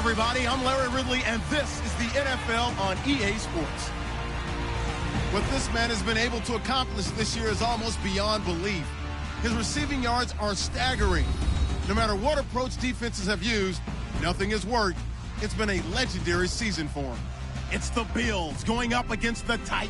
everybody. I'm Larry Ridley, and this is the NFL on EA Sports. What this man has been able to accomplish this year is almost beyond belief. His receiving yards are staggering. No matter what approach defenses have used, nothing has worked. It's been a legendary season for him. It's the Bills going up against the Titans.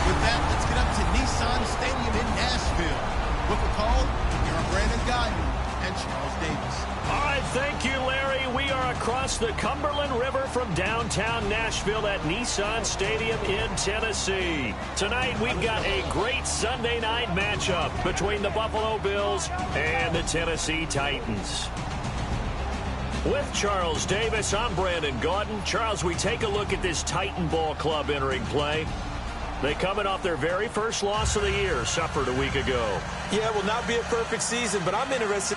With that, let's get up to Nissan Stadium in Nashville. With the call, here are Brandon Godden and Charles Davis. All right, thank you, Larry. We are across the Cumberland River from downtown Nashville at Nissan Stadium in Tennessee. Tonight, we've got a great Sunday night matchup between the Buffalo Bills and the Tennessee Titans. With Charles Davis, I'm Brandon Gaudin. Charles, we take a look at this Titan Ball Club entering play. They coming off their very first loss of the year, suffered a week ago. Yeah, it will not be a perfect season, but I'm interested.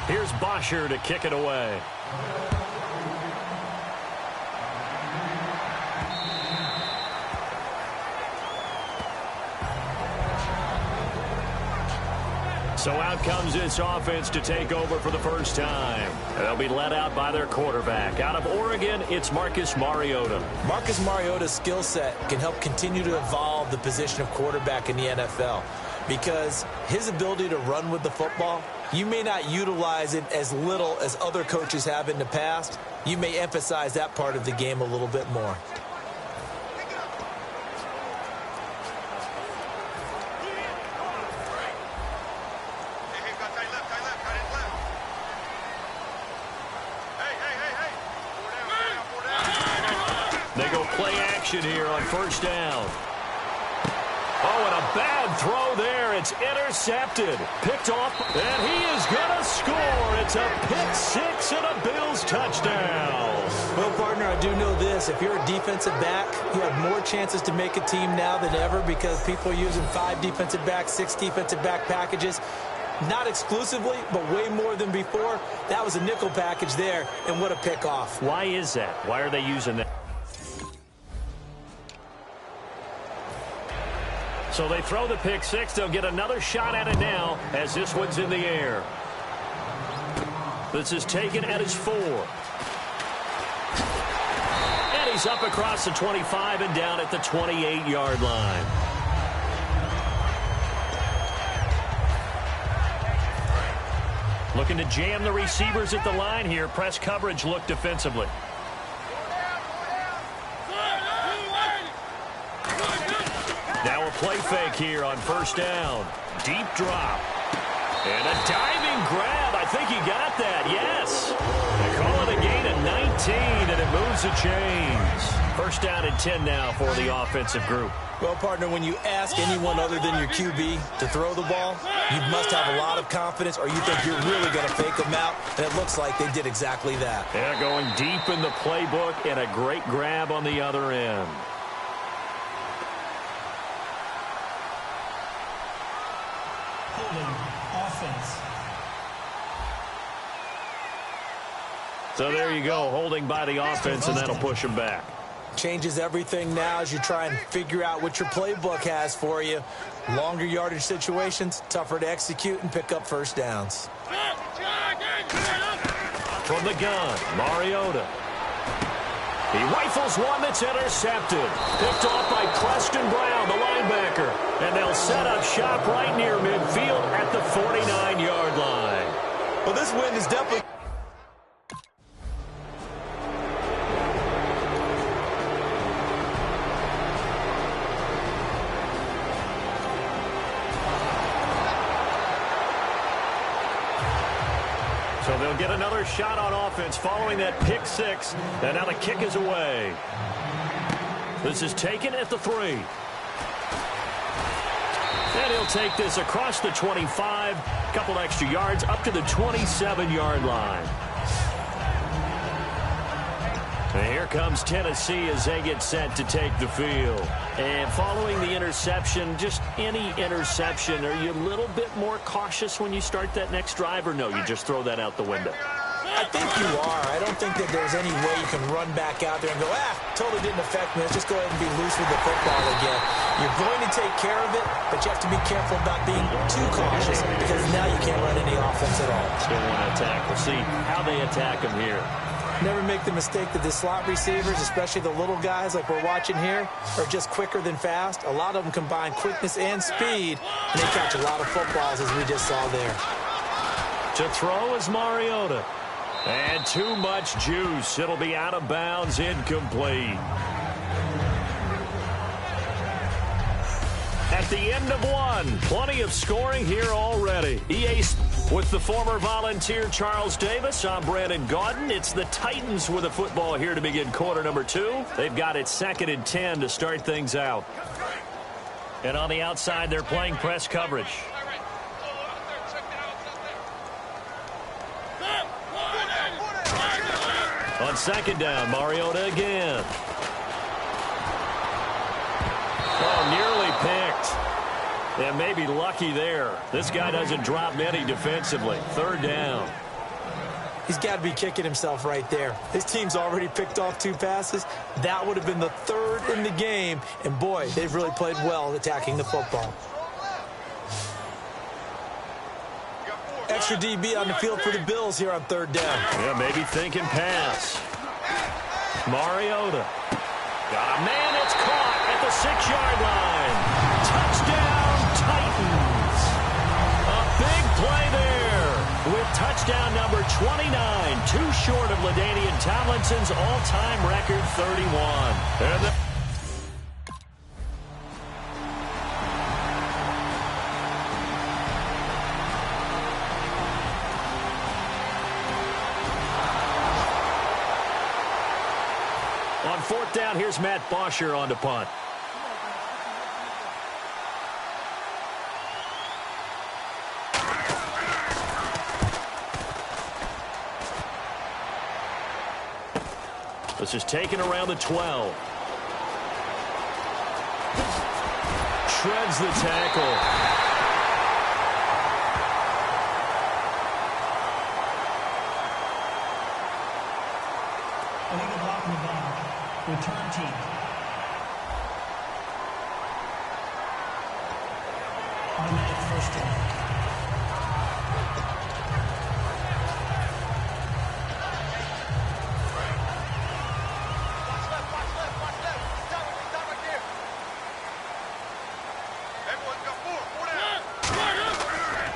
Here's Bosher to kick it away. So out comes this offense to take over for the first time. They'll be led out by their quarterback. Out of Oregon, it's Marcus Mariota. Marcus Mariota's skill set can help continue to evolve the position of quarterback in the NFL because his ability to run with the football, you may not utilize it as little as other coaches have in the past. You may emphasize that part of the game a little bit more. They go play action here on first down. Oh, and a bad throw there. It's intercepted. Picked off, and he is going to score. It's a pick six and a Bills touchdown. Well, partner, I do know this. If you're a defensive back, you have more chances to make a team now than ever because people are using 5 defensive backs, 6 defensive back packages. Not exclusively, but way more than before. That was a nickel package there, and what a pickoff. Why is that? Why are they using that? So they throw the pick six. They'll get another shot at it now as this one's in the air. This is taken at his 4. And he's up across the 25 and down at the 28-yard line. Looking to jam the receivers at the line here. Press coverage look defensively. Now a play fake here on first down. Deep drop. And a diving grab. I think he got that. Yes. They call it a gain of 19, and it moves the chains. First down and 10 now for the offensive group. Well, partner, when you ask anyone other than your QB to throw the ball, you must have a lot of confidence or you think you're really going to fake them out, and it looks like they did exactly that. They're going deep in the playbook and a great grab on the other end. Offense. So there you go, holding by the offense, and that'll push him back. Changes everything now as you try and figure out what your playbook has for you. Longer yardage situations, tougher to execute and pick up first downs. From the gun, Mariota. He rifles one that's intercepted. Picked off by Preston Brown, the linebacker. And they'll set up shop right near midfield at the 49-yard line. Well, this win is definitely... So they'll get another shot on offense following that pick six. And now the kick is away. This is taken at the 3. And he'll take this across the 25. Couple extra yards up to the 27-yard line. And here comes Tennessee as they get set to take the field. And following the interception, just any interception, are you a little bit more cautious when you start that next drive, or no, you just throw that out the window? I think you are. I don't think that there's any way you can run back out there and go, totally didn't affect me. Let's just go ahead and be loose with the football again. You're going to take care of it, but you have to be careful about being too cautious because now you can't run any offense at all. Still want to attack. We'll see how they attack him here. Never make the mistake that the slot receivers, especially the little guys like we're watching here, are just quicker than fast. A lot of them combine quickness and speed, and they catch a lot of footballs, as we just saw there. To throw is Mariota. And too much juice. It'll be out of bounds, incomplete. At the end of one, plenty of scoring here already. EA with the former Volunteer Charles Davis. I'm Brandon Gaudin. It's the Titans with the football here to begin quarter number 2. They've got it 2nd and 10 to start things out. And on the outside, they're playing press coverage. On 2nd down, Mariota again. Oh, nearly picked. And maybe lucky there. This guy doesn't drop many defensively. 3rd down. He's got to be kicking himself right there. His team's already picked off 2 passes. That would have been the 3rd in the game. And, boy, they've really played well attacking the football. Extra DB on the field for the Bills here on 3rd down. Yeah, maybe thinking pass. Mariota. Got a man, it's caught at the 6-yard line. Touchdown, Titans. A big play there with touchdown number 29. Too short of LaDainian Tomlinson's all-time record 31. And on 4th down, here's Matt Bosher on to punt. This is taken around the 12. Shreds the tackle. Illegal block in the back. Return team. Automatic first down.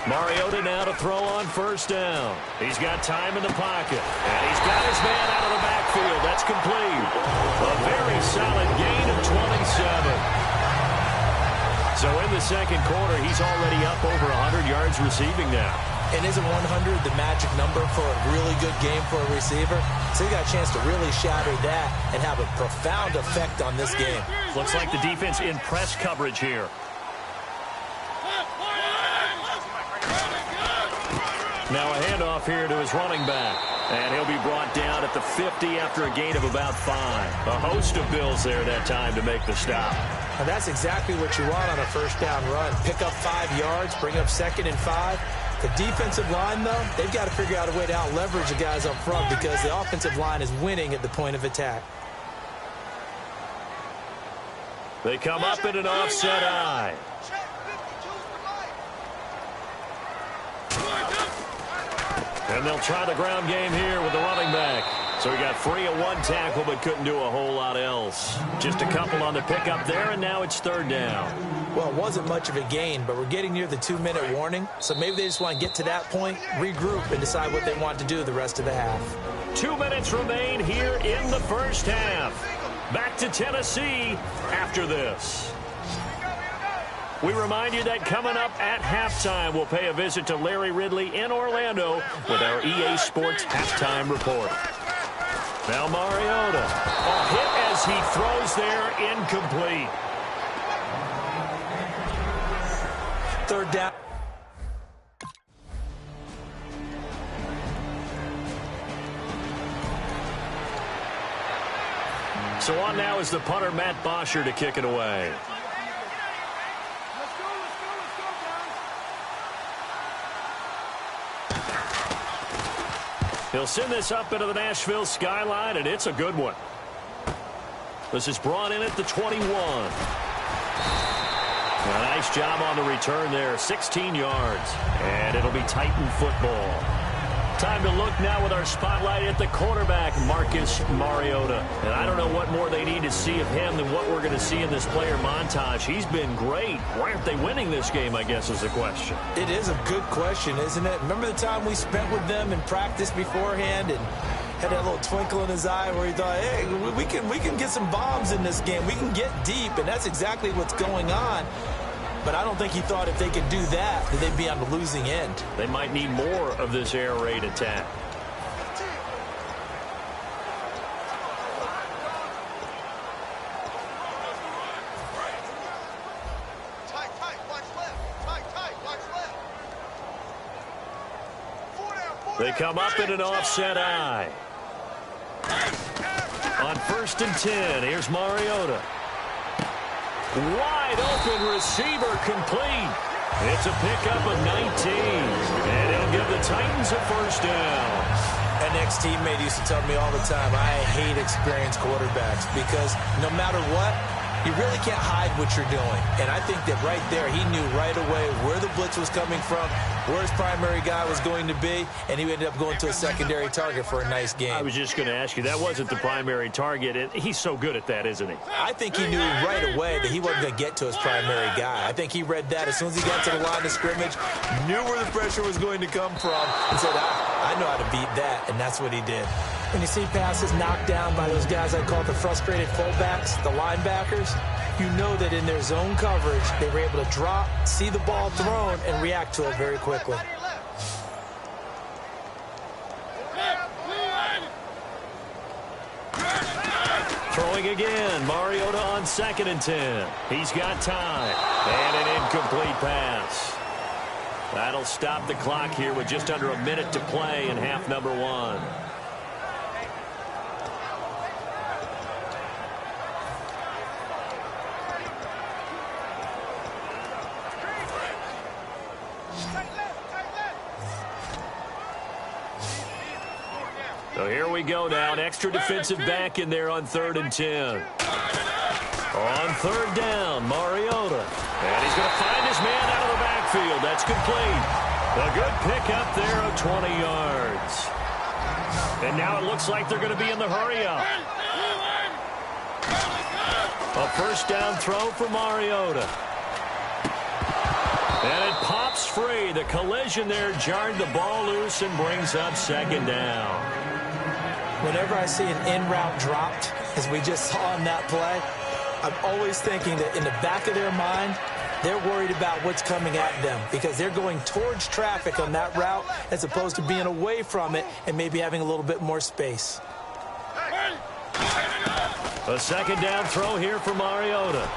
Mariota now to throw on 1st down. He's got time in the pocket. And he's got his man out of the backfield. That's complete. A very solid gain of 27. So in the 2nd quarter, he's already up over 100 yards receiving now. And isn't 100 the magic number for a really good game for a receiver? So he got a chance to really shatter that and have a profound effect on this game. Looks like the defense in press coverage here. Now a handoff here to his running back. And he'll be brought down at the 50 after a gain of about 5. A host of Bills there that time to make the stop. And that's exactly what you want on a 1st down run. Pick up 5 yards, bring up 2nd and 5. The defensive line, though, they've got to figure out a way to out-leverage the guys up front because the offensive line is winning at the point of attack. They come up in an offset eye. And they'll try the ground game here with the running back. So he got free of 1 tackle but couldn't do a whole lot else. Just a couple on the pickup there, and now it's 3rd down. Well, it wasn't much of a gain, but we're getting near the 2-minute warning. So maybe they just want to get to that point, regroup, and decide what they want to do the rest of the half. 2 minutes remain here in the 1st half. Back to Tennessee after this. We remind you that coming up at halftime, we'll pay a visit to Larry Ridley in Orlando with our EA Sports halftime report. Now Mariota, a hit as he throws there, incomplete. Third down. So on now is the punter, Matt Bosher, to kick it away. He'll send this up into the Nashville skyline, and it's a good one. This is brought in at the 21. A nice job on the return there, 16 yards. And it'll be Titan football. Time to look now with our spotlight at the quarterback, Marcus Mariota. And I don't know what more they need to see of him than what we're going to see in this player montage. He's been great. Why aren't they winning this game, I guess, is the question. It is a good question, isn't it? Remember the time we spent with them in practice beforehand and had that little twinkle in his eye where he thought, hey, we can get some bombs in this game. We can get deep, and that's exactly what's going on. But I don't think he thought if they could do that they'd be on the losing end. They might need more of this air raid attack. They come up in an offset eye. On 1st and 10, here's Mariota. Wide open receiver complete. It's a pickup of 19. And it'll give the Titans a first down. An ex-teammate used to tell me all the time, I hate experienced quarterbacks because no matter what, you really can't hide what you're doing. And I think that right there, he knew right away where the blitz was coming from, where his primary guy was going to be, and he ended up going to a secondary target for a nice game. I was just going to ask you, that wasn't the primary target, and he's so good at that, isn't he? I think he knew right away that he wasn't going to get to his primary guy. I think he read that as soon as he got to the line of scrimmage, knew where the pressure was going to come from, and said, I know how to beat that, and that's what he did. When you see passes knocked down by those guys I call the frustrated fullbacks, the linebackers, you know that in their zone coverage, they were able to drop, see the ball thrown, and react to it very quickly. Throwing again, Mariota on 2nd and 10. He's got time, and an incomplete pass. That'll stop the clock here with just under a minute to play in half number 1. So here we go now, an extra defensive back in there on 3rd and 10. On 3rd down, Mariota. And he's going to find his man out of the backfield. That's complete. A good pickup there of 20 yards. And now it looks like they're going to be in the hurry-up. A first down throw for Mariota. And it pops free. The collision there jarred the ball loose and brings up 2nd down. Whenever I see an in-route dropped, as we just saw in that play, I'm always thinking that in the back of their mind, they're worried about what's coming at them because they're going towards traffic on that route as opposed to being away from it and maybe having a little bit more space. A 2nd down throw here for Mariota.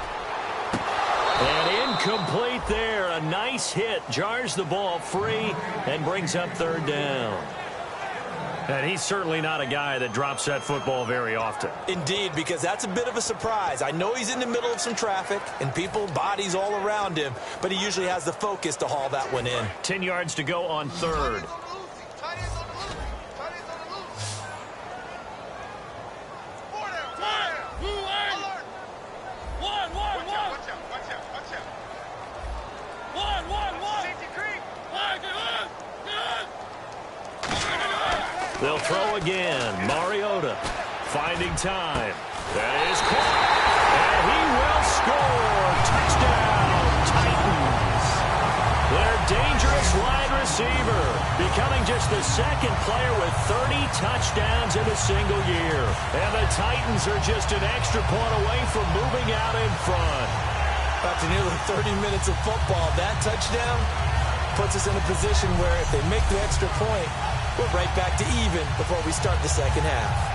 And incomplete there. A nice hit. Jars the ball free and brings up 3rd down. And he's certainly not a guy that drops that football very often. Indeed, because that's a bit of a surprise. I know he's in the middle of some traffic and people, bodies all around him, but he usually has the focus to haul that one in. 10 yards to go on 3rd. They'll throw again. Mariota finding time. That is caught. And he will score. Touchdown, Titans. Their dangerous wide receiver becoming just the 2nd player with 30 touchdowns in a single year. And the Titans are just an extra point away from moving out in front. After nearly 30 minutes of football, that touchdown puts us in a position where if they make the extra point, we're right back to even before we start the second half.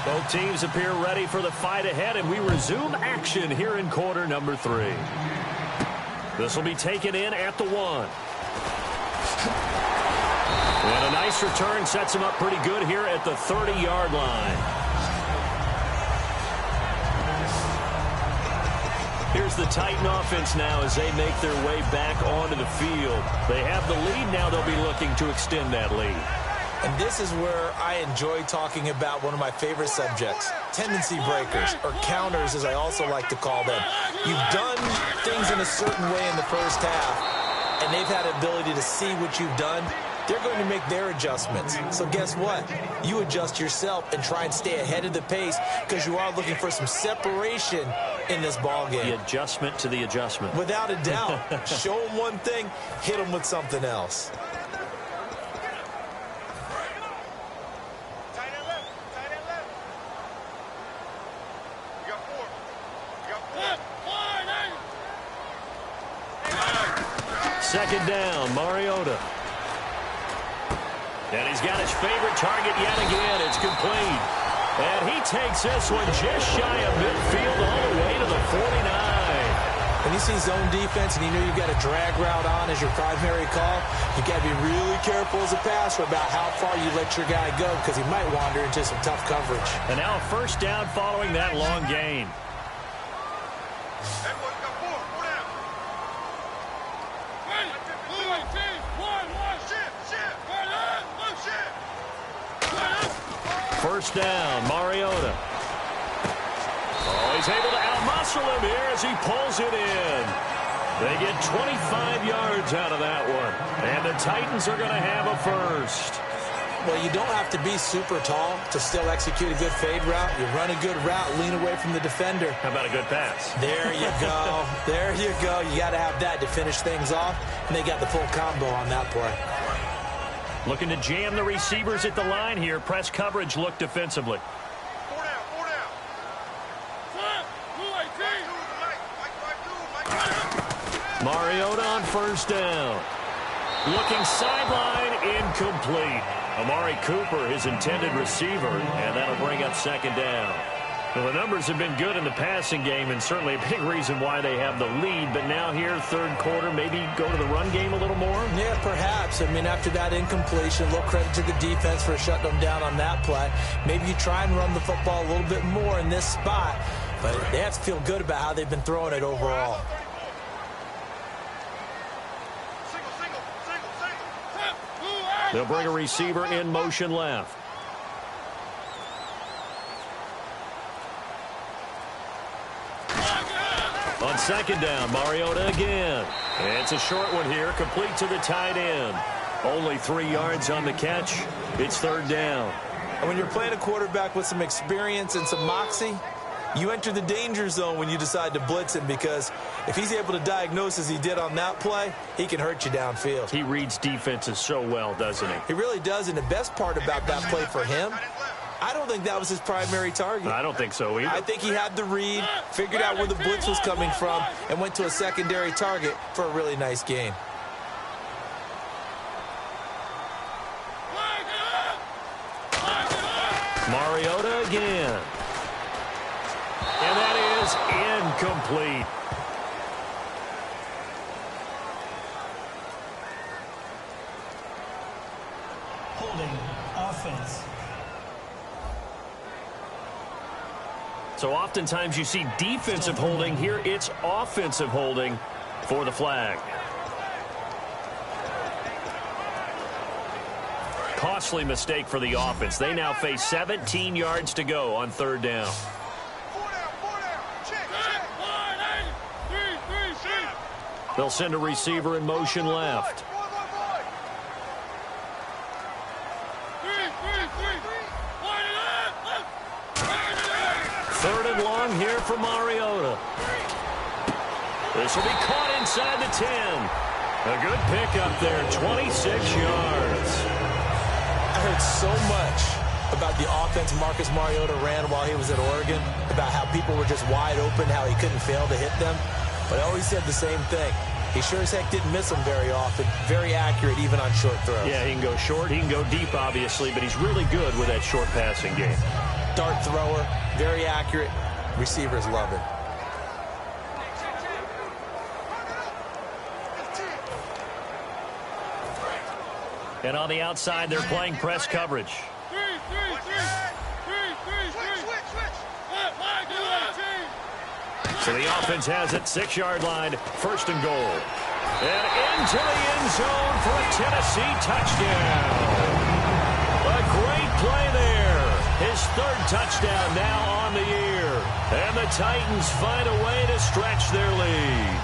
Both teams appear ready for the fight ahead, and we resume action here in quarter number 3. This will be taken in at the 1. And a nice return sets him up pretty good here at the 30-yard line. Here's the Titan offense now as they make their way back onto the field. They have the lead now. They'll be looking to extend that lead. And this is where I enjoy talking about one of my favorite subjects, tendency breakers, or counters as I also like to call them. You've done things in a certain way in the first half, and they've had the ability to see what you've done. They're going to make their adjustments. So guess what? You adjust yourself and try and stay ahead of the pace because you are looking for some separation in this ball game. The adjustment to the adjustment. Without a doubt. Show them one thing, hit them with something else. Second down, Mariota. And he's got his favorite target yet again. It's complete. And he takes this one just shy of midfield all the way to the 49. When you see zone defense and you know you've got a drag route on as your primary call, you got to be really careful as a passer about how far you let your guy go because he might wander into some tough coverage. And now a first down following that long gain. First down, Mariota. Oh, he's able to outmuscle him here as he pulls it in. They get 25 yards out of that one. And the Titans are going to have a first. Well, you don't have to be super tall to still execute a good fade route. You run a good route, lean away from the defender. How about a good pass? There you go. There you go. You got to have that to finish things off. And they got the full combo on that play. Looking to jam the receivers at the line here. Press coverage look defensively. Mariota on first down. Looking sideline, incomplete. Amari Cooper, his intended receiver, and that'll bring up second down. Well, the numbers have been good in the passing game, and certainly a big reason why they have the lead. But now here, third quarter, maybe go to the run game a little more? Yeah, perhaps. I mean, after that incompletion, a little credit to the defense for shutting them down on that play. Maybe you try and run the football a little bit more in this spot. But they have to feel good about how they've been throwing it overall. They'll bring a receiver in motion left. On second down, Mariota again. It's a short one here, complete to the tight end. Only 3 yards on the catch. It's third down. And when you're playing a quarterback with some experience and some moxie, you enter the danger zone when you decide to blitz him because if he's able to diagnose as he did on that play, he can hurt you downfield. He reads defenses so well, doesn't he? He really does, and the best part about that play for him, I don't think that was his primary target. I don't think so either. I think he had the read, figured out where the blitz was coming from, and went to a secondary target for a really nice gain. Mariota again. And that is incomplete. Holding offense. So oftentimes you see defensive holding. Here it's offensive holding for the flag. Costly mistake for the offense. They now face 17 yards to go on third down. They'll send a receiver in motion left. Third and long here there for Mariota. This will be caught inside the 10. A good pickup there, 26 yards. I heard so much about the offense Marcus Mariota ran while he was at Oregon, about how people were just wide open, how he couldn't fail to hit them. But I always said the same thing. He sure as heck didn't miss them very often. Very accurate, even on short throws. Yeah, he can go short. He can go deep, obviously, but he's really good with that short passing game. Dart thrower, very accurate. Receivers love it. And on the outside, they're playing press coverage. So the offense has it, 6-yard line, 1st and goal. And into the end zone for a Tennessee touchdown. A great play there. His 3rd touchdown now on the year. And the Titans find a way to stretch their lead.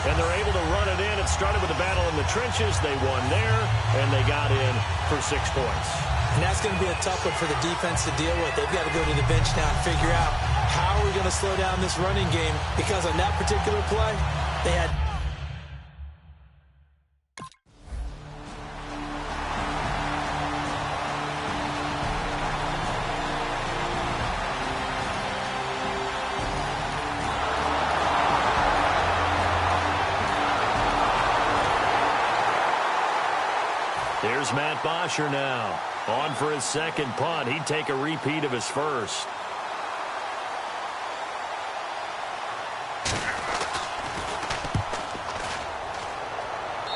And they're able to run it in. It started with a battle in the trenches. They won there, and they got in for 6 points. And that's going to be a tough one for the defense to deal with. They've got to go to the bench now and figure out how are we going to slow down this running game, because on that particular play, they had... Here's Matt Bosher now. On for his 2nd punt. He'd take a repeat of his 1st.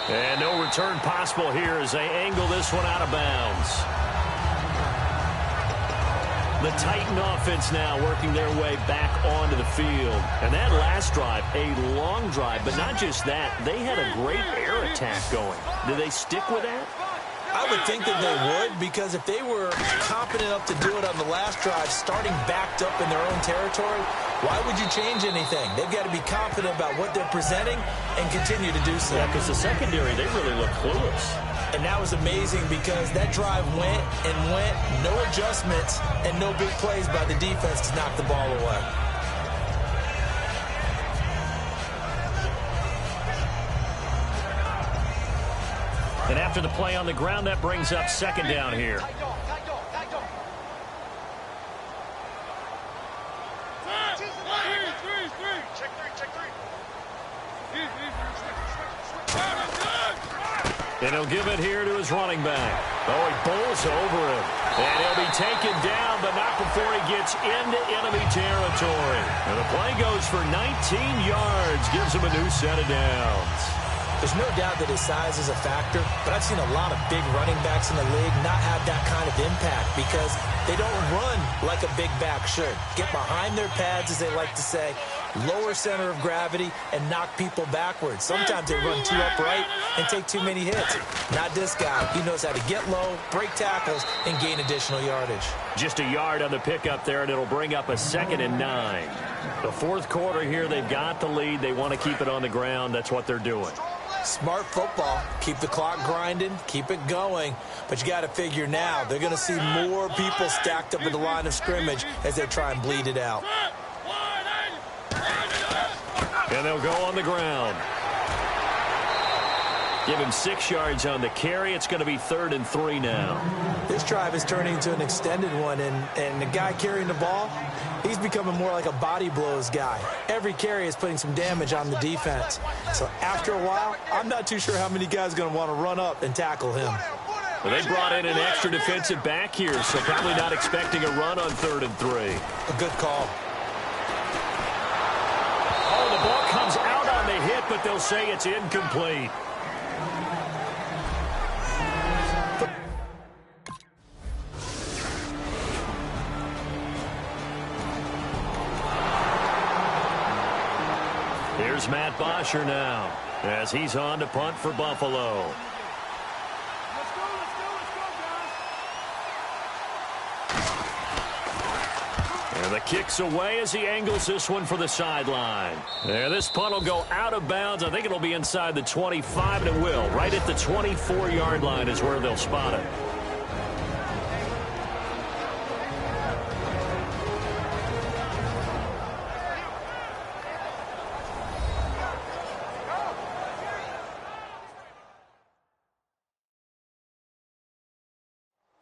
And no return possible here as they angle this one out of bounds. The Titan offense now working their way back onto the field. And that last drive, a long drive, but not just that. They had a great air attack going. Did they stick with that? I would think that they would, because if they were competent enough to do it on the last drive, starting backed up in their own territory, why would you change anything? They've got to be confident about what they're presenting and continue to do so. Yeah, because the secondary, they really look clueless. And that was amazing because that drive went and went, no adjustments, and no big plays by the defense to knock the ball away. And after the play on the ground, that brings up 2nd down here. And he'll give it here to his running back. Oh, he bowls over him. And he'll be taken down, but not before he gets into enemy territory. And the play goes for 19 yards, gives him a new set of downs. There's no doubt that his size is a factor, but I've seen a lot of big running backs in the league not have that kind of impact because they don't run like a big back should. Get behind their pads, as they like to say, lower center of gravity, and knock people backwards. Sometimes they run too upright and take too many hits. Not this guy. He knows how to get low, break tackles, and gain additional yardage. Just a yard on the pickup there, and it'll bring up a 2nd and 9. The 4th quarter here, they've got the lead. They want to keep it on the ground. That's what they're doing. Smart football. Keep the clock grinding. Keep it going. But you got to figure now, they're going to see more people stacked up at the line of scrimmage as they try and bleed it out. And they'll go on the ground. Give him 6 yards on the carry. It's going to be 3rd and 3 now. This drive is turning into an extended one, and the guy carrying the ball, he's becoming more like a body blows guy. Every carry is putting some damage on the defense. So after a while, I'm not too sure how many guys are going to want to run up and tackle him. Well, they brought in an extra defensive back here, so probably not expecting a run on 3rd and 3. A good call. Oh, the ball comes out on the hit, but they'll say it's incomplete. Here's Matt Bosher now as he's on to punt for Buffalo. And the kick's away as he angles this one for the sideline. And this punt will go out of bounds. I think it'll be inside the 25, and it will. Right at the 24-yard line is where they'll spot it.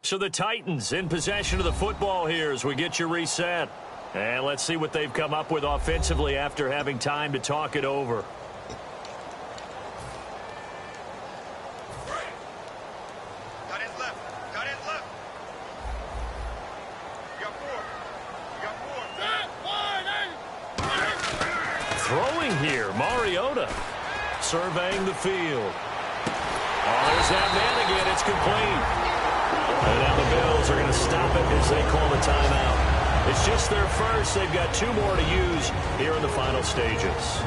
So the Titans in possession of the football here as we get you reset. And let's see what they've come up with offensively after having time to talk it over. Got his left. Got his left. You got four. Throwing here, Mariota surveying the field. Oh, there's that man again. It's complete. And now the Bills are going to stop it as they call the timeout. It's just their first. They've got 2 more to use here in the final stages.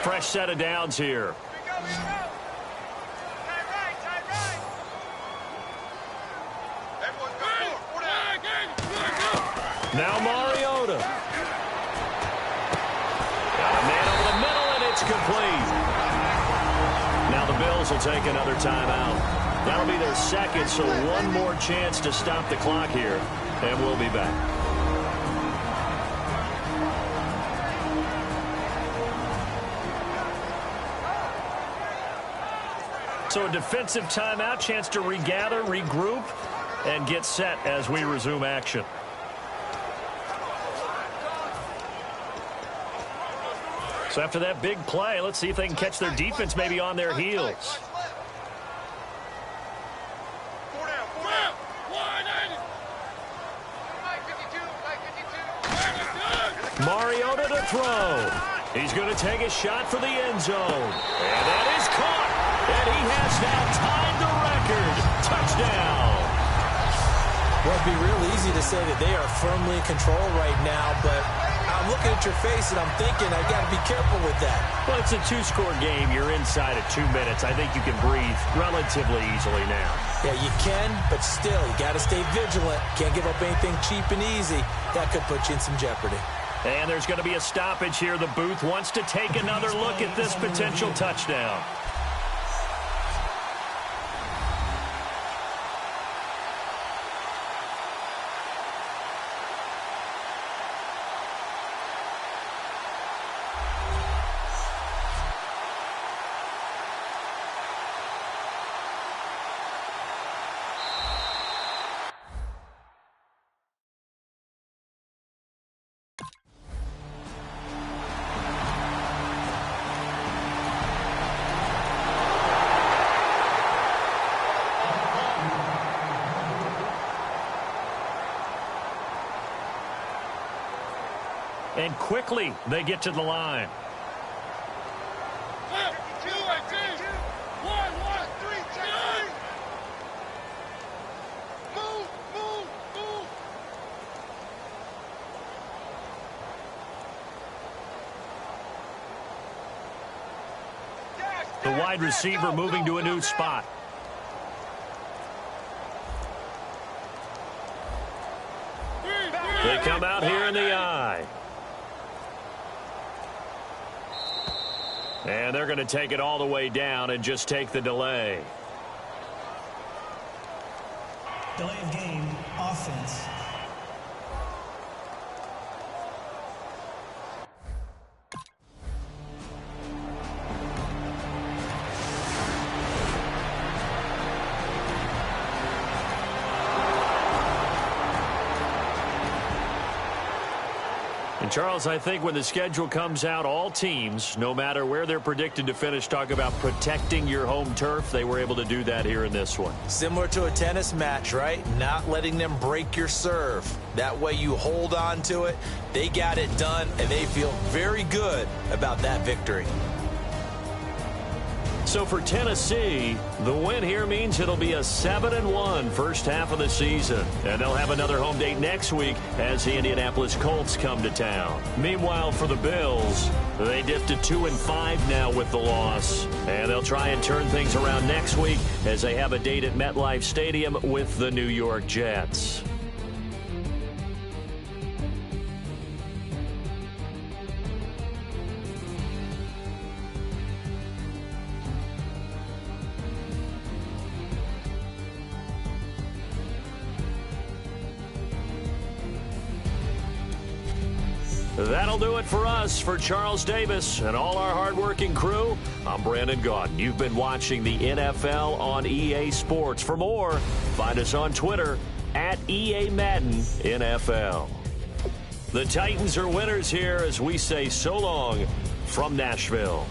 Fresh set of downs here. Now Mariota. Got a man over the middle, and it's complete. Now the Bills will take another timeout. That'll be their second, so 1 more chance to stop the clock here, and we'll be back. So a defensive timeout, chance to regather, regroup, and get set as we resume action. So after that big play, let's see if they can catch their defense maybe on their heels. Mariota to throw. He's going to take a shot for the end zone. And that is caught. And he has now tied the record. Touchdown. Well, it'd be real easy to say that they are firmly in control right now, but I'm looking at your face and I'm thinking I got to be careful with that. Well, it's a 2-score game. You're inside of 2 minutes. I think you can breathe relatively easily now. Yeah, you can, but still, you got to stay vigilant. Can't give up anything cheap and easy. That could put you in some jeopardy. And there's going to be a stoppage here. The booth wants to take another look at this potential touchdown. And quickly, they get to the line. The wide receiver moving to a new spot. They come out here in the eye. And they're going to take it all the way down and just take the delay. Delay of game, offense. And Charles, I think when the schedule comes out, all teams, no matter where they're predicted to finish, talk about protecting your home turf. They were able to do that here in this one. Similar to a tennis match, right? Not letting them break your serve. That way you hold on to it. They got it done, and they feel very good about that victory. So for Tennessee, the win here means it'll be a 7-1 first half of the season. And they'll have another home date next week as the Indianapolis Colts come to town. Meanwhile, for the Bills, they dipped to 2-5 now with the loss. And they'll try and turn things around next week as they have a date at MetLife Stadium with the New York Jets. That'll do it for us. For Charles Davis and all our hardworking crew, I'm Brandon Gaudin. You've been watching the NFL on EA Sports. For more, find us on Twitter at EA Madden NFL. The Titans are winners here as we say so long from Nashville.